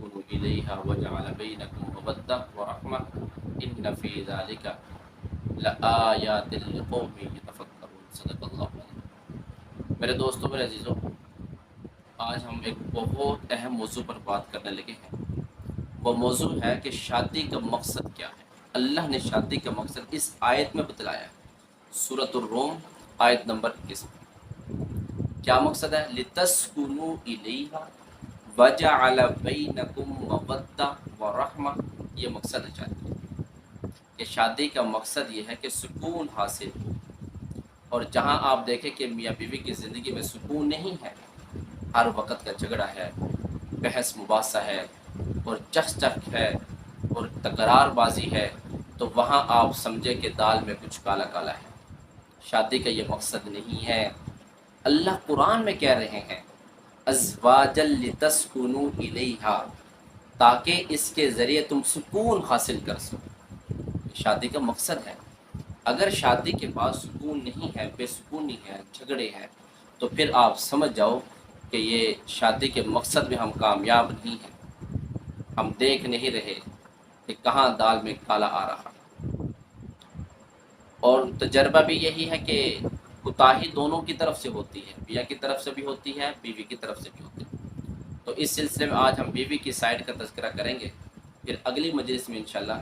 لتسكنوا إليها وجعل بينكم مودة ورحمة إن في ذلك لآيات لقوم يتفكرون صدق اللہ علیہ۔ میرے دوستوں، میرے عزیزوں، آج ہم ایک بہت اہم موضوع پر بات کرنے لگے ہیں۔ وہ موضوع ہے کہ شادی کا مقصد کیا ہے۔ اللہ نے شادی کا مقصد اس آیت میں بتلایا ہے، سورۃ الروم آیت نمبر 21۔ کیا مقصد ہے؟ لِتَسْكُنُوا إِلَيْهَا وَجَعَلَ بَيْنَكُمْ مَوَدَّةً وَرَحْمَةً۔ یہ مقصد ہے شادی کہ شادی کا مقصد یہ ہے کہ سکون حاصل ہو، اور جہاں آپ دیکھیں کہ میاں بیوی کی زندگی میں سکون نہیں ہے، ہر وقت کا جھگڑا ہے، بحث مباحثہ ہے، اور چخ ہے، اور تکرار بازی ہے، تو وہاں آپ سمجھے کہ دال میں کچھ کالا کالا ہے۔ شادی کا یہ مقصد نہیں ہے۔ اللہ قرآن میں کہہ رہے ہیں ازواجا لتسکنوا الیہا، تاکہ اس کے ذریعے تم سکون حاصل کر سکو۔ شادی کا مقصد ہے۔ اگر شادی کے بعد سکون نہیں ہے، بے سکونی ہے، جھگڑے ہیں، تو پھر آپ سمجھ جاؤ کہ یہ شادی کے مقصد میں ہم کامیاب نہیں ہیں۔ ہم دیکھ نہیں رہے کہ کہاں دال میں کالا آ رہا۔ اور تجربہ بھی یہی ہے کہ کوتاہی دونوں کی طرف سے ہوتی ہے، میاں کی طرف سے بھی ہوتی ہے، بیوی کی طرف سے بھی ہوتی ہے۔ تو اس سلسلے میں آج ہم بیوی کی سائڈ کا تذکرہ کریں گے، پھر اگلی مجلس میں انشاءاللہ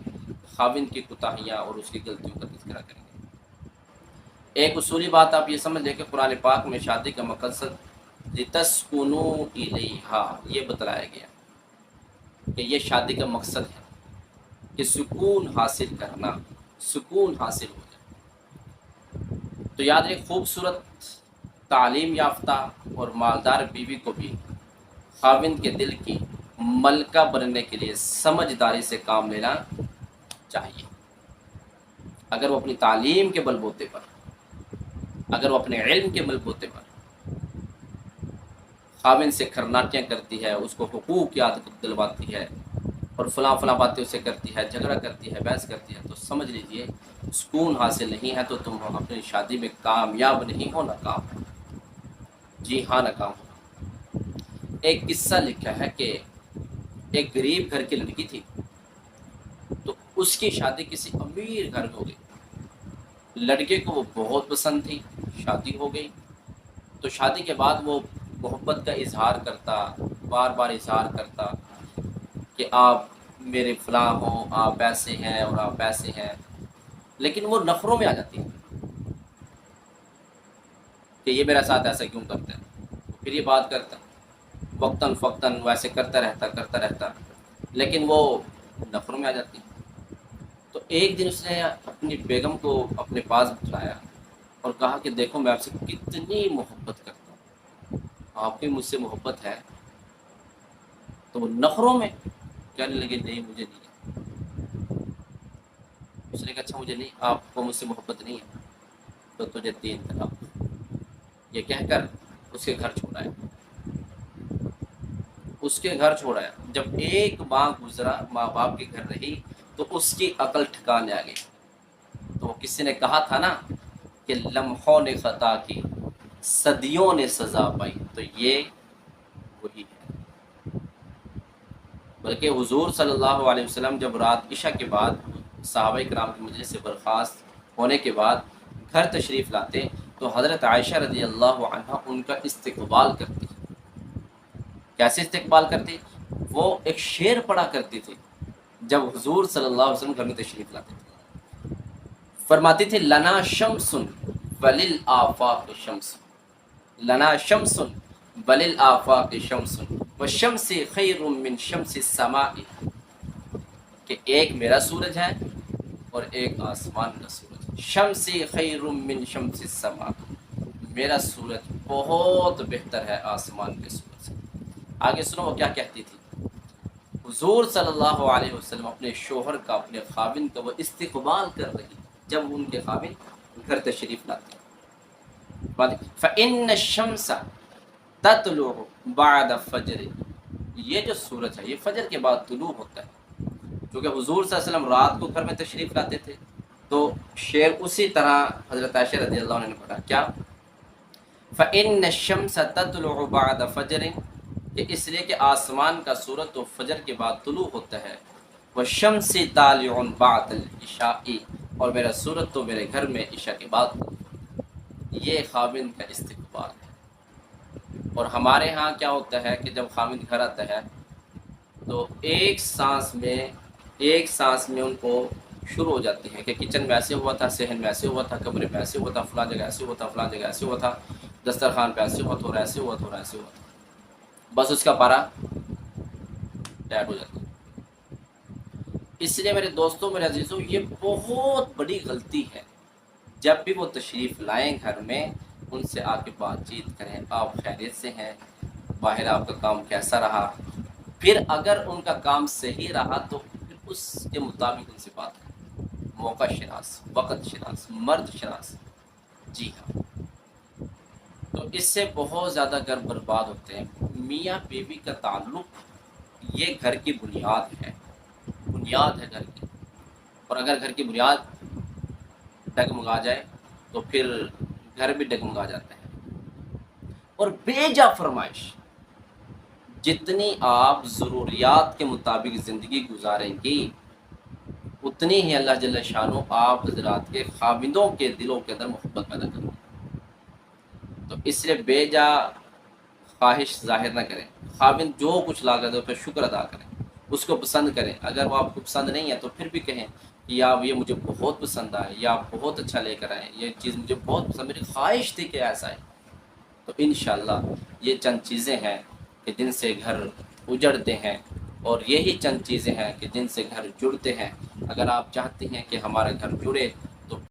خاوند کی کوتاہیاں اور اس کی غلطیوں کا تذکرہ کریں گے۔ ایک اصولی بات آپ یہ سمجھ لیں کہ قرآن پاک میں شادی کا مقصد لتسکنوا الیہا یہ بتلایا گیا کہ یہ شادی کا مقصد ہے کہ سکون حاصل کرنا، سکون حاصل ہو جائے۔ تو یاد رکھیں، خوبصورت تعلیم یافتہ اور مالدار بیوی کو بھی خاوند کے دل کی ملکہ بننے کے لیے سمجھداری سے کام لینا چاہیے۔ اگر وہ اپنی تعلیم کے بل بوتے پر، اگر وہ اپنے علم کے بل بوتے پر خاوند سے کھرناٹیاں کرتی ہے، اس کو حقوق یاد دلواتی ہے، اور فلاں فلاں باتیں اسے کرتی ہے، جھگڑا کرتی ہے، بحث کرتی ہے، تو سمجھ لیجئے سکون حاصل نہیں ہے، تو تم اپنی شادی میں کامیاب نہیں ہو، ناکام ہو۔ جی ہاں، ناکام ہو۔ ایک قصہ لکھا ہے کہ ایک غریب گھر کی لڑکی تھی، تو اس کی شادی کسی امیر گھر میں ہو گئی۔ لڑکے کو وہ بہت پسند تھی، شادی ہو گئی۔ تو شادی کے بعد وہ محبت کا اظہار کرتا، بار بار اظہار کرتا کہ آپ میرے فلاں ہوں، آپ ایسے ہیں اور آپ ایسے ہیں، لیکن وہ نفروں میں آ جاتی ہے کہ یہ میرا ساتھ ایسا کیوں کرتا ہے۔ پھر یہ بات کرتا، وقتاً فوقتاً ویسے کرتا رہتا، لیکن وہ نفروں میں آ جاتی ہے۔ تو ایک دن اس نے اپنی بیگم کو اپنے پاس بٹھایا اور کہا کہ دیکھو میں آپ سے کتنی محبت کرتا ہوں، آپ کی مجھ سے محبت ہے؟ تو وہ نفروں میں کہنے لگے نہیں مجھے نہیں ہے۔ اس نے کہا اچھا مجھے نہیں، آپ کو مجھ سے محبت نہیں ہے تو تجھے 3 طلاق، یہ کہہ کر اس کے گھر چھوڑایا۔ اس کے گھر چھوڑایا۔ جب ایک ماہ گزرا، ماں باپ کے گھر رہی، تو اس کی عقل ٹھکانے آ گئی۔ تو کسی نے کہا تھا نا کہ لمحوں نے خطا کی، صدیوں نے سزا پائی، تو یہ وہی ہے۔ بلکہ حضور صلی اللہ علیہ وسلم جب رات عشاء کے بعد صحابہ کرام کی مجلس سے برخاست ہونے کے بعد گھر تشریف لاتے، تو حضرت عائشہ رضی اللہ عنہا ان کا استقبال کرتی۔ کیسے استقبال کرتی؟ وہ ایک شعر پڑھا کرتی تھی جب حضور صلی اللہ علیہ وسلم گھر میں تشریف لاتے تھے۔ فرماتی تھی لنا شمس وللآفاق شمس، لنا شمس وللآفاق شمس والشمس خیر من شمس السماء، کہ ایک میرا سورج ہے اور ایک آسمان کا سورج۔ شمس خیر من شمس السماء، میرا سورج بہت بہتر ہے آسمان کے سورج سے۔ آگے سنو وہ کیا کہتی تھی۔ حضور صلی اللہ علیہ وسلم اپنے شوہر کا، اپنے خاوند کا وہ استقبال کر رہی جب ان کے خاوند گھر تشریف لاتے۔ فَإِنَّ الشَّمْسَ تَطْلُعُ بَعْدَ فَجْرٍ، یہ جو سورج ہے یہ فجر کے بعد طلوع ہوتا ہے۔ کیونکہ حضور صلی اللہ علیہ وسلم رات کو گھر میں تشریف لاتے تھے، تو شعر اسی طرح حضرت عائشہ رضی اللہ عنہ نے پڑھا کیا، فَإِنَّ الشَّمْسَ تَطْلُعُ بَعْدَ فَجْرٍ، کہ کہ اس لیے کہ آسمان کا سورج تو فجر کے بعد طلوع ہوتا ہے، وَالشَّمْسِ طَالِعٌ بَعْدَ الْعِشَاءِ، اور میرا سورج تو میرے گھر میں عشاء کے بعد. یہ خاوند کا استقبال ہے. اور ہمارے ہاں کیا ہوتا ہے کہ جب خاوند گھر آتا ہے تو ایک سانس میں ان کو شروع ہو جاتی ہے کہ کچن میں ایسے ہوا تھا، صحن میں ایسے ہوا تھا، کمرے میں ایسے ہوا تھا، فلاں جگہ ایسے ہوا تھا، فلاں جگہ ایسے ہوا تھا، دسترخوان پہ ایسے ہوا تھا، اور ایسے ہوا تھا، اور ایسے ہوا تھا. بس اس کا پارا ٹیٹ ہو جاتا ہے. اس لیے میرے دوستوں، میرے عزیزوں، یہ بہت بڑی غلطی ہے. جب بھی وہ تشریف لائیں گھر میں، ان سے آ کے بات چیت کریں، آپ خیریت سے ہیں، باہر آپ کا کام کیسا رہا. پھر اگر ان کا کام صحیح رہا تو پھر اس کے مطابق ان سے بات کریں. موقع شناس، وقت شناس، مرد شناس. جی ہاں. تو اس سے بہت زیادہ گھر برباد ہوتے ہیں. میاں بیوی کا تعلق یہ گھر کی بنیاد ہے، بنیاد ہے گھر کی. اور اگر گھر کی بنیاد ڈگمگا جائے تو پھر گھر بھی ڈگمگا جاتا ہے. اور بیجا فرمائش، جتنی آپ ضروریات کے مطابق زندگی گزاریں گی اتنی ہی اللہ جل شانہ آپ حضرات کے خاوندوں کے دلوں کے اندر محبت پیدا کریں. تو اس لیے بے جا خواہش ظاہر نہ کریں. خاوند جو کچھ لا کر دے اس پہ شکر ادا کریں، اس کو پسند کریں. اگر وہ آپ کو پسند نہیں ہے تو پھر بھی کہیں کہ یا یہ مجھے بہت پسند آئے، یا آپ بہت اچھا لے کر آئے، یہ چیز مجھے بہت پسند، میری خواہش تھی کہ ایسا ہے. تو انشاءاللہ یہ چند چیزیں ہیں کہ جن سے گھر اجڑتے ہیں، اور یہی چند چیزیں ہیں کہ جن سے گھر جڑتے ہیں. اگر آپ چاہتے ہیں کہ ہمارا گھر جڑے